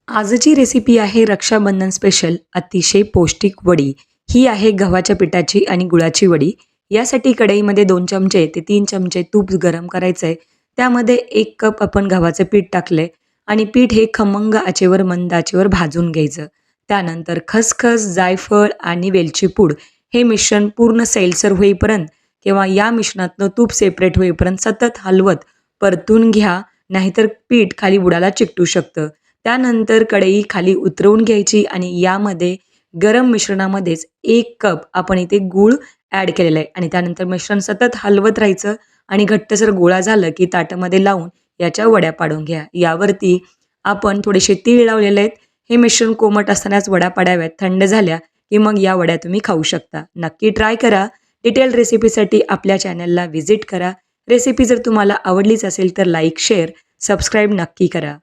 आजची रेसिपी आहे रक्षाबंधन स्पेशल अतिशय पौष्टिक वडी. ही आहे गव्हाच्या पिठाची आणि गुळाची वडी. यासाठी कढईमध्ये 2 चमचे ते 3 चमचे तूप गरम करायचं आहे. त्यामध्ये 1 कप आपण गव्हाचं पीठ टाकलंय आणि पीठ हे खमंग आचेवर मंद आचेवर भाजून घ्यायचं. त्यानंतर खसखस, जायफळ आणि वेलची पूड हे मिश्रण पूर्ण सैलसर होईपर्यंत किंवा या मिश्रणातनं तूप सेपरेट होईपर्यंत सतत हलवत परतून घ्या, नाहीतर पीठ खाली बुडाला चिकटू शकतं. त्यानंतर कढई खाली उतरवून घ्यायची आणि यामध्ये गरम मिश्रणामध्येच 1 कप आपण इथे गूळ ॲड केलेला आहे आणि त्यानंतर मिश्रण सतत हलवत राहायचं आणि घट्टसर गोळा झालं की ताटामध्ये लावून याच्या वड्या पाडून घ्या. यावरती आपण थोडेसे तीळ लावलेले आहेत. हे मिश्रण कोमट असतानाच वड्या पाडाव्यात. थंड झाल्या की मग या वड्या तुम्ही खाऊ शकता. नक्की ट्राय करा. डिटेल रेसिपीसाठी आपल्या चॅनलला व्हिजिट करा. रेसिपी जर तुम्हाला आवडलीच असेल तर लाईक, शेअर, सबस्क्राईब नक्की करा.